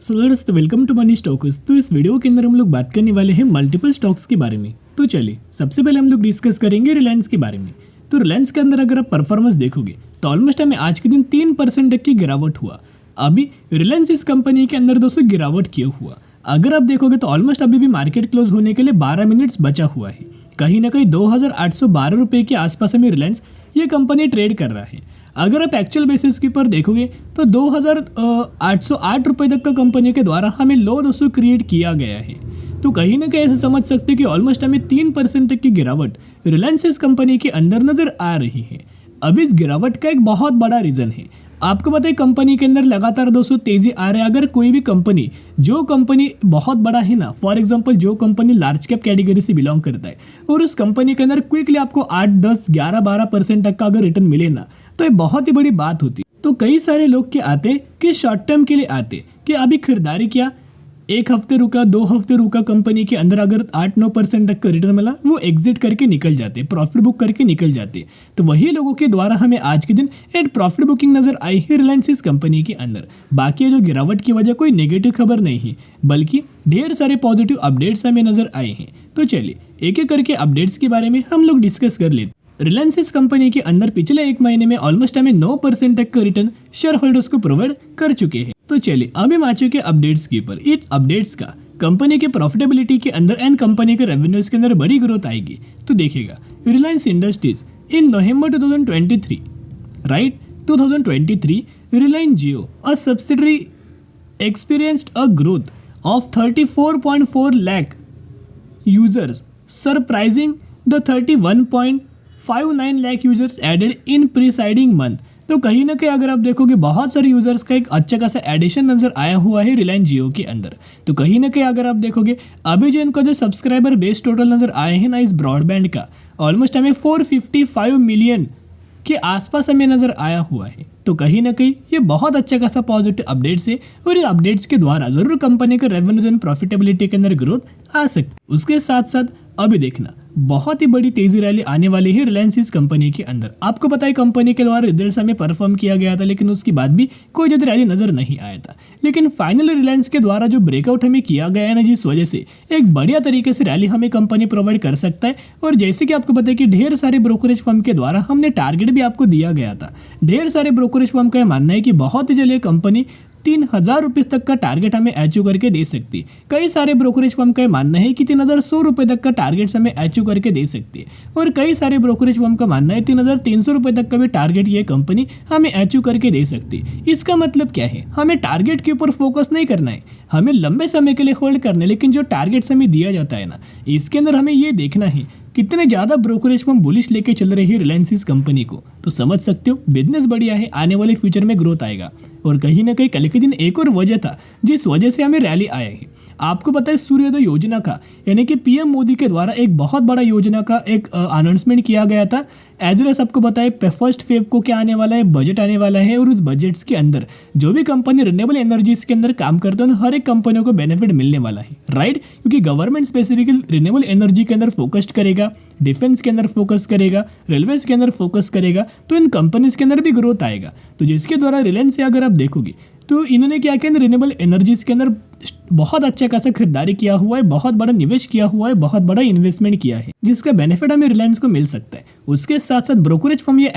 सो दोस्तों welcome to money stocks. तो इस वीडियो के अंदर हम लोग बात करने वाले हैं मल्टीपल स्टॉक्स के बारे में। तो चलिए सबसे पहले हम लोग डिस्कस करेंगे रिलायंस के बारे में। तो रिलायंस के अंदर अगर आप परफॉर्मेंस देखोगे तो ऑलमोस्ट हमें आज के दिन 3% तक की गिरावट हुआ। अभी रिलायंस इस कंपनी के अंदर दोस्तों गिरावट किया हुआ। अगर आप देखोगे तो ऑलमोस्ट अभी भी मार्केट क्लोज होने के लिए 12 मिनट्स बचा हुआ है। कहीं ना कहीं 2812 रुपये के आसपास हमें रिलायंस ये कंपनी ट्रेड कर रहा है। अगर आप एक्चुअल बेसिस के पर देखोगे तो 2808 रुपये तक का कंपनी के द्वारा हमें लो दोस्तों क्रिएट किया गया है। तो कहीं ना कहीं ऐसे समझ सकते हैं कि ऑलमोस्ट हमें 3% तक की गिरावट रिलायंस इस कंपनी के अंदर नजर आ रही है। अब इस गिरावट का एक बहुत बड़ा रीज़न है। आपको पता है कंपनी के अंदर लगातार दोस्तों तेजी आ रहा है। अगर कोई भी कंपनी जो कंपनी बहुत बड़ा है ना, फॉर एग्जांपल जो कंपनी लार्ज कैप कैटेगरी से बिलोंग करता है और उस कंपनी के अंदर क्विकली आपको 8, 10, 11, 12% तक का अगर रिटर्न मिले ना तो ये बहुत ही बड़ी बात होती। तो कई सारे लोग क्या आते कि शॉर्ट टर्म के लिए आते कि अभी खरीदारी किया, 1 हफ्ते रुका, 2 हफ्ते रुका, कंपनी के अंदर अगर 8-9% तक का रिटर्न मिला वो एग्जिट करके निकल जाते, प्रॉफिट बुक करके निकल जाते। तो वही लोगों के द्वारा हमें आज के दिन एक प्रॉफिट बुकिंग नजर आई है रिलायंस इस कंपनी के अंदर। बाकी जो गिरावट की वजह कोई नेगेटिव खबर नहीं है, बल्कि ढेर सारे पॉजिटिव अपडेट्स हमें नजर आए हैं। तो चलिए एक एक करके अपडेट्स के बारे में हम लोग डिस्कस कर लेते। रिलायंस इस कंपनी के अंदर पिछले 1 महीने में ऑलमोस्ट हमें 9% तक का रिटर्न शेयर होल्डर्स को प्रोवाइड कर चुके हैं। तो चलिए अब हम आ चुके अपडेट्स के ऊपर। इस अपडेट्स का कंपनी के प्रॉफिटेबिलिटी के अंदर एंड कंपनी के रेवेन्यूज के अंदर बड़ी ग्रोथ आएगी। तो देखिएगा Reliance industries in November 2023 right 2023 Reliance Jio a subsidiary experienced a growth of 34.4 lakh users, surprising the 31.59 lakh users added in preceding month। तो कहीं ना कहीं अगर आप देखोगे बहुत सारे यूजर्स का एक अच्छा खासा एडिशन नजर आया हुआ है रिलायंस जियो के अंदर। तो कहीं ना कहीं अगर आप देखोगे अभी जो इनका जो सब्सक्राइबर बेस टोटल नजर आए हैं ना इस ब्रॉडबैंड का, ऑलमोस्ट हमें 455 मिलियन के आसपास हमें नजर आया हुआ है। तो कहीं ना कहीं ये बहुत अच्छा खासा पॉजिटिव अपडेट्स है और ये अपडेट्स के द्वारा जरूर कंपनी का रेवेन्यूज एंड प्रॉफिटेबिलिटी के अंदर ग्रोथ आ सकती है। उसके साथ साथ अभी देखना बहुत ही बड़ी तेजी रैली आने वाली है रिलायंस इस कंपनी के अंदर। आपको पता है कंपनी के द्वारा रिजल्ट्स हमें परफॉर्म किया गया था, लेकिन उसके बाद भी कोई ज्यादा रैली नजर नहीं आया था। लेकिन फाइनली रिलायंस के द्वारा जो ब्रेकआउट हमें किया गया है ना, जिस वजह से एक बढ़िया तरीके से रैली हमें कंपनी प्रोवाइड कर सकता है। और जैसे कि आपको पता है कि ढेर सारे ब्रोकरेज फर्म के द्वारा हमने टारगेट भी आपको दिया गया था। ढेर सारे ब्रोकरेज फर्म का मानना है कि बहुत ही जल्द ये कंपनी 3000 रुपये तक का टारगेट हमें अचीव करके दे सकती है। कई सारे ब्रोकरेज फर्म का मानना है कि 3100 रुपये तक का टारगेट हमें अचीव करके दे सकती है। और कई सारे ब्रोकरेज फर्म का मानना है 3300 रुपये तक का भी टारगेट ये कंपनी हमें अचीव करके दे सकती है। इसका मतलब क्या है, हमें टारगेट के ऊपर फोकस नहीं करना है, हमें लंबे समय के लिए होल्ड करना है। लेकिन जो टारगेट्स हमें दिया जाता है ना, इसके अंदर हमें ये देखना है कितने ज़्यादा ब्रोकरेज फर्म बुलिश लेके चल रही है रिलायंस इस कंपनी को। तो समझ सकते हो बिजनेस बढ़िया है, आने वाले फ्यूचर में ग्रोथ आएगा। और कहीं ना कहीं कल के दिन एक और वजह था जिस वजह से हमें रैली आया है। आपको पता है सूर्योदय योजना का, यानी कि पीएम मोदी के द्वारा एक बहुत बड़ा योजना का एक अनाउंसमेंट किया गया था। एज वेल सबको पता है 1 फेब को क्या आने वाला है, बजट आने वाला है। और उस बजट्स के अंदर जो भी कंपनी रिन्यूएबल एनर्जीज के अंदर काम करते हैं हर एक कंपनियों को बेनिफिट मिलने वाला है, राइट। क्योंकि गवर्नमेंट स्पेसिफिकली रिन्यूएबल एनर्जी के अंदर फोकस्ड करेगा, डिफेंस के अंदर फोकस करेगा, रेलवेज के अंदर फोकस करेगा, तो इन कंपनीज के अंदर भी ग्रोथ आएगा। तो जिसके द्वारा रिलायंस से अगर आप देखोगे तो इन्होंने क्या किया, रिन्यूएबल एनर्जीज के अंदर बहुत अच्छा खासा खरीदारी किया हुआ है, बहुत बड़ा निवेश किया हुआ है, बहुत बड़ा इन्वेस्टमेंट किया है, जिसका बेनिफिट हमें रिलायंस को मिल सकता है। उसके साथ साथ ब्रोकरेज फर्म ये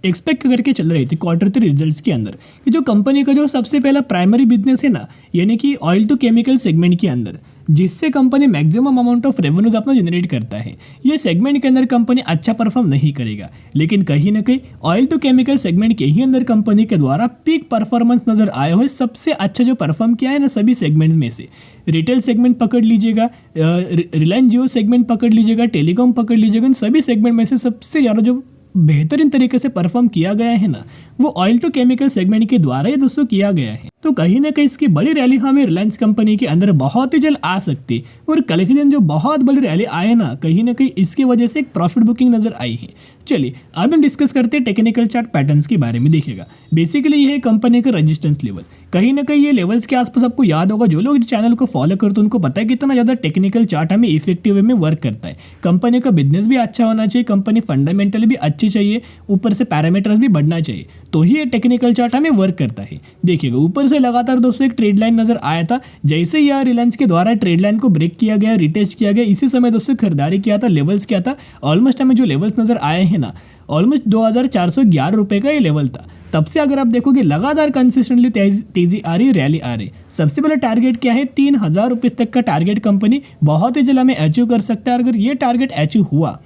एक्सपेक्ट करके चल रही थी Q3 रिजल्ट्स के अंदर कि जो कंपनी का जो सबसे पहला प्राइमरी बिजनेस है ना, यानी कि ऑयल टू केमिकल सेगमेंट के अंदर, जिससे company maximum amount of revenues अपना जनरेट करता है, ये सेगमेंट के अंदर कंपनी अच्छा परफॉर्म नहीं करेगा। लेकिन कहीं ना कहीं ऑयल टू केमिकल सेगमेंट के ही अंदर कंपनी के द्वारा पीक परफॉर्मेंस नजर आया हुआ है। सबसे अच्छा जो परफॉर्म किया है ना सभी सेगमेंट में से, रिटेल सेगमेंट पकड़ लीजिएगा, रिलायंस जियो सेगमेंट पकड़ लीजिएगा, टेलीकॉम पकड़ लीजिएगा, इन सभी सेगमेंट में से सबसे ज़्यादा जो बेहतरीन तरीके से परफॉर्म किया गया है ना, वो ऑयल टू केमिकल सेगमेंट के द्वारा ये दोस्तों किया गया है। तो कहीं ना कहीं इसकी बड़ी रैली हमें रिलायंस कंपनी के अंदर बहुत ही जल्द आ सकती है। और कल के दिन जो बहुत बड़ी रैली आए ना, कहीं ना कहीं इसकी वजह से एक प्रॉफिट बुकिंग नजर आई है। चलिए अब हम डिस्कस करते हैं टेक्निकल चार्ट पैटर्न्स के बारे में। देखिएगा बेसिकली ये है कंपनी का रेजिस्टेंस लेवल, कहीं ना कहीं ये लेवल्स के आसपास आपको याद होगा, जो लोग चैनल को फॉलो करते हैं उनको पता है कितना ज़्यादा टेक्निकल चार्ट हमें इफेक्टिव वे में वर्क करता है। कंपनी का बिजनेस भी अच्छा होना चाहिए, कंपनी फंडामेंटली भी अच्छी चाहिए, ऊपर से पैरामीटर्स भी बढ़ना चाहिए, तो ही ये टेक्निकल चार्ट हमें वर्क करता है। देखिएगा ऊपर से लगातार दोस्तों एक ट्रेड लाइन नजर आया था, जैसे यह रिलायंस के द्वारा ट्रेड लाइन को ब्रेक किया गया, रिटेस्ट किया गया, इसी समय दोस्तों खरीदारी किया था। लेवल्स क्या था, ऑलमोस्ट हमें जो लेवल्स नजर आए हैं ना, ऑलमोस्ट 2411 रुपए का ये लेवल था। तब से अगर आप देखोगे लगातार कंसिस्टेंटली तेजी आ रही, रैली आ रही। सबसे पहले टारगेट क्या है, 3000 रुपये तक का टारगेट कंपनी बहुत ही जल्द हमें अचीव कर सकता है। अगर ये टारगेट अचीव हुआ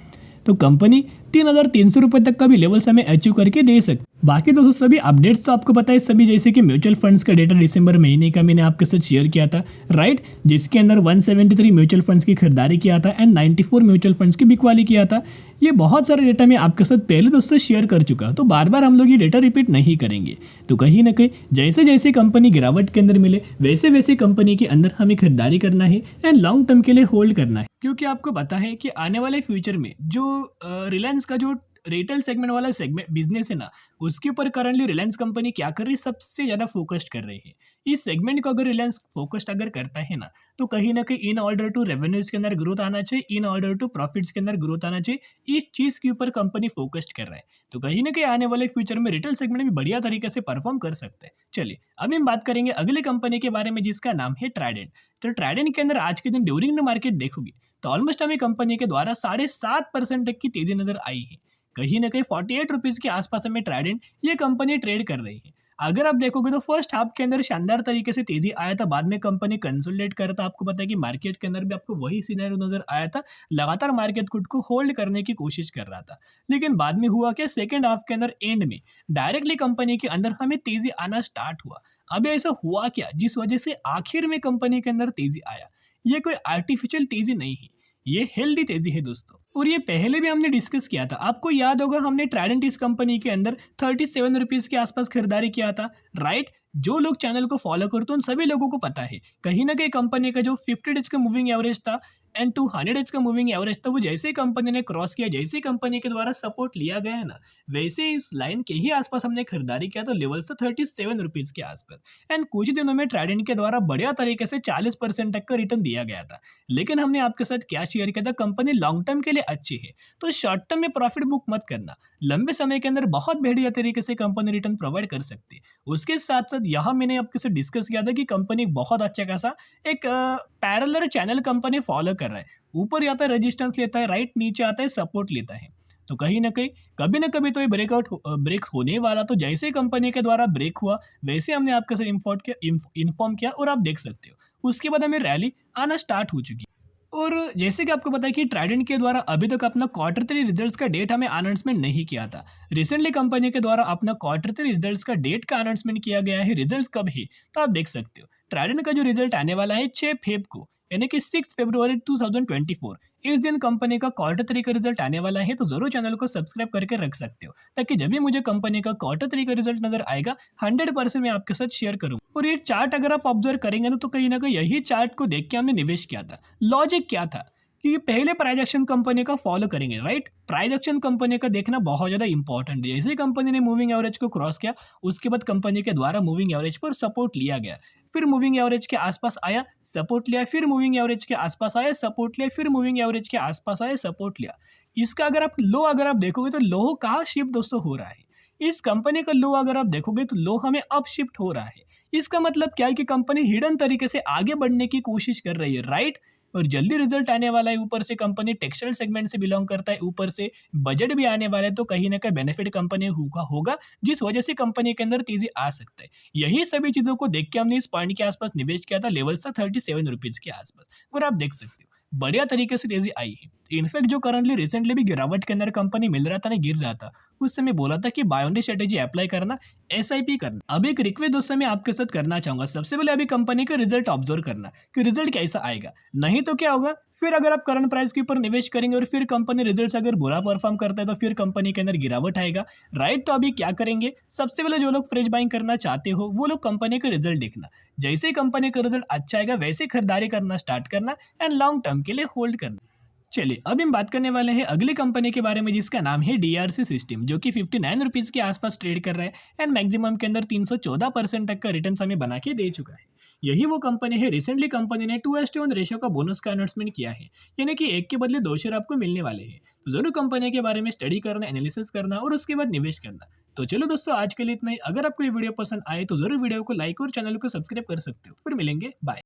तो कंपनी 3300 रुपये तक का भी लेवल्स हमें अचीव करके दे सकती। बाकी दोस्तों सभी अपडेट्स तो आपको पता है, सभी जैसे कि म्यूचुअल फंड्स का डेटा दिसंबर महीने का मैंने आपके साथ शेयर किया था, राइट, जिसके अंदर 173 म्यूचुअल फंड्स की खरीदारी किया था एंड 94 म्यूचुअल फंड्स की बिकवाली किया था। ये बहुत सारे डेटा मैं आपके साथ पहले दोस्तों शेयर कर चुका, तो बार बार हम लोग ये डेटा रिपीट नहीं करेंगे। तो कहीं ना कहीं जैसे जैसे कंपनी गिरावट के अंदर मिले, वैसे वैसे कंपनी के अंदर हमें खरीदारी करना है एंड लॉन्ग टर्म के लिए होल्ड करना है, क्योंकि आपको पता है कि आने वाले फ्यूचर में जो रिलायंस का जो रिटेल सेगमेंट वाला सेगमेंट बिजनेस है ना, उसके ऊपर करंटली रिलायंस कंपनी क्या कर रही है, सबसे ज़्यादा फोकस्ड कर रही है। इस सेगमेंट को अगर रिलायंस फोकस्ड अगर करता है ना, तो कहीं ना कहीं इन ऑर्डर टू रेवेन्यूज के अंदर ग्रोथ आना चाहिए, इन ऑर्डर टू प्रॉफिट्स के अंदर ग्रोथ आना चाहिए, इस चीज़ के ऊपर कंपनी फोकस्ड कर रहा है। तो कहीं ना कहीं आने वाले फ्यूचर में रिटेल सेगमेंट भी बढ़िया तरीके से परफॉर्म कर सकते हैं। चलिए अभी हम बात करेंगे अगले कंपनी के बारे में, जिसका नाम है ट्राइडेंट। तो ट्राइडेंट के अंदर आज के दिन ड्यूरिंग द मार्केट देखोगे तो ऑलमोस्ट हमें कंपनी के द्वारा 7.5% तक की तेजी नजर आई है। कहीं ना कहीं 48 रुपीज़ के आसपास हमें ट्राइडेंट ये कंपनी ट्रेड कर रही है। अगर आप देखोगे तो फर्स्ट हाफ के अंदर शानदार तरीके से तेजी आया था, बाद में कंपनी कंसोलिडेट कर रहा था। आपको पता है कि मार्केट के अंदर भी आपको वही सिनेरियो नजर आया था, लगातार मार्केट खुद को होल्ड करने की कोशिश कर रहा था। लेकिन बाद में हुआ क्या, सेकेंड हाफ के अंदर एंड में डायरेक्टली कंपनी के अंदर हमें तेजी आना स्टार्ट हुआ। अब ऐसा हुआ क्या जिस वजह से आखिर में कंपनी के अंदर तेजी आया, ये कोई आर्टिफिशियल तेजी नहीं है, ये हेल्दी तेजी है दोस्तों। और ये पहले भी हमने डिस्कस किया था, आपको याद होगा हमने ट्राइडेंट इस कंपनी के अंदर 37 रुपीज़ के आसपास खरीदारी किया था, राइट। जो लोग चैनल को फॉलो करते हैं उन सभी लोगों को पता है, कहीं ना कहीं कंपनी का जो 50 डेज का मूविंग एवरेज था एंड 200 डेज का मूविंग एवरेज था, वो जैसे ही कंपनी ने क्रॉस किया, जैसे ही कंपनी के द्वारा सपोर्ट लिया गया है ना, वैसे इस लाइन के ही आसपास हमने खरीदारी किया, तो लेवल था 37 रुपीज़ के आसपास। एंड कुछ दिनों में ट्राइडेंट के द्वारा बढ़िया तरीके से 40% तक का रिटर्न दिया गया था। लेकिन हमने आपके साथ क्या शेयर किया था, कंपनी लॉन्ग टर्म के लिए अच्छी है, तो शॉर्ट टर्म में प्रॉफिट बुक मत करना, लंबे समय के अंदर बहुत बढ़िया तरीके से कंपनी रिटर्न प्रोवाइड कर सकती है। उसके साथ साथ यहाँ मैंने आपके साथ डिस्कस किया था कि कंपनी बहुत अच्छा खासा एक पैरेलल चैनल कंपनी फॉलो कर रहा है, ऊपर आता है रेजिस्टेंस लेता है, राइट, नीचे आता है सपोर्ट लेता है। तो कहीं ना कभी तो ये ब्रेक होने वाला, तो जैसे ही कंपनी के द्वारा ब्रेक हुआ वैसे हमने आपके साथ इन्फॉर्म किया और आप देख सकते हो उसके बाद हमें रैली आना स्टार्ट हो चुकी। और जैसे कि आपको पता है कि ट्राइडेंट के द्वारा अभी तक अपना क्वार्टर 3 रिजल्ट्स का डेट हमें अनाउंसमेंट नहीं किया था। रिसेंटली कंपनी के द्वारा अपना क्वार्टर 3 रिजल्ट्स का डेट का अनाउंसमेंट किया गया है। रिजल्ट्स कब है तो आप देख सकते हो, ट्राइडेंट का जो रिजल्ट आने वाला है 6 फेब को, यानी कि 6 फरवरी 2024, इस दिन कंपनी का क्वार्टर 3 का रिजल्ट आने वाला है। तो जरूर चैनल को सब्सक्राइब करके रख सकते हो, ताकि जब भी मुझे कंपनी का क्वार्टर 3 का रिजल्ट नजर आएगा 100% मैं आपके साथ शेयर करूँ। और ये चार्ट अगर आप ऑब्जर्व करेंगे ना, तो कहीं ना कहीं यही चार्ट को देख के हमने निवेश किया था। लॉजिक क्या था कि पहले प्राइस एक्शन कंपनी का फॉलो करेंगे, राइट। प्राइस एक्शन कंपनी का देखना बहुत ज़्यादा इंपॉर्टेंट है। जैसे कंपनी ने मूविंग एवरेज को क्रॉस किया, उसके बाद कंपनी के द्वारा मूविंग एवरेज पर सपोर्ट लिया गया, फिर मूविंग एवरेज के आसपास आया, सपोर्ट लिया, फिर मूविंग एवरेज के आसपास आया, सपोर्ट लिया, फिर मूविंग एवरेज के आसपास आया, सपोर्ट लिया। इसका अगर आप देखोगे तो लो कहाँ शिफ्ट दोस्तों हो रहा है, इस कंपनी का लो अगर आप देखोगे तो लो हमें अप शिफ्ट हो रहा है। इसका मतलब क्या है कि कंपनी हिडन तरीके से आगे बढ़ने की कोशिश कर रही है, राइट। और जल्दी रिजल्ट आने वाला है, ऊपर से कंपनी टेक्सटाइल सेगमेंट से बिलोंग करता है, ऊपर से बजट भी आने वाला है, तो कहीं ना कहीं बेनिफिट कंपनी होगा जिस वजह से कंपनी के अंदर तेजी आ सकता है। यही सभी चीज़ों को देख के हमने इस पॉइंट के आसपास निवेश किया था, लेवल था 37 रुपीज़ के आसपास, और आप देख सकते हो बढ़िया तरीके से तेजी आई है। इनफैक्ट जो करंटली रिसेंटली भी गिरावट के अंदर कंपनी मिल रहा था ना, गिर रहा था, उस समय बोला था कि बायोंडी स्ट्रेटेजी अप्लाई करना, एसआईपी करना। अब एक रिक्वेस्ट दोस्तों मैं आपके साथ करना चाहूंगा, सबसे पहले अभी कंपनी का रिजल्ट ऑब्जर्व करना कि रिजल्ट कैसा आएगा, नहीं तो क्या होगा, फिर अगर आप करंट प्राइस के ऊपर निवेश करेंगे और फिर कंपनी रिजल्ट्स अगर बुरा परफॉर्म करता है तो फिर कंपनी के अंदर गिरावट आएगा, राइट। तो अभी क्या करेंगे, सबसे पहले जो लोग फ्रेश बाइंग करना चाहते हो वो लोग कंपनी का रिजल्ट देखना, जैसे ही कंपनी का रिजल्ट अच्छा आएगा वैसे खरीदारी करना स्टार्ट करना एंड लॉन्ग टर्म के लिए होल्ड करना। चलिए अब हम बात करने वाले हैं अगली कंपनी के बारे में जिसका नाम है डीआरसी सिस्टम, जो कि 59 रुपीज़ के आसपास ट्रेड कर रहा है एंड मैक्सिमम के अंदर 314% तक का रिटर्न हमें बना के दे चुका है। यही वो कंपनी है, रिसेंटली कंपनी ने 2:1 रेशियो का बोनस का अनाउंसमेंट किया है, यानी कि एक के बदले 2 शेयर आपको मिलने वाले हैं। तो जरूर कंपनी के बारे में स्टडी करना, एनालिसिस करना और उसके बाद निवेश करना। तो चलो दोस्तों, आज के लिए इतना ही। अगर आपको ये वीडियो पसंद आए तो जरूर वीडियो को लाइक और चैनल को सब्सक्राइब कर सकते हो। फिर मिलेंगे, बाय।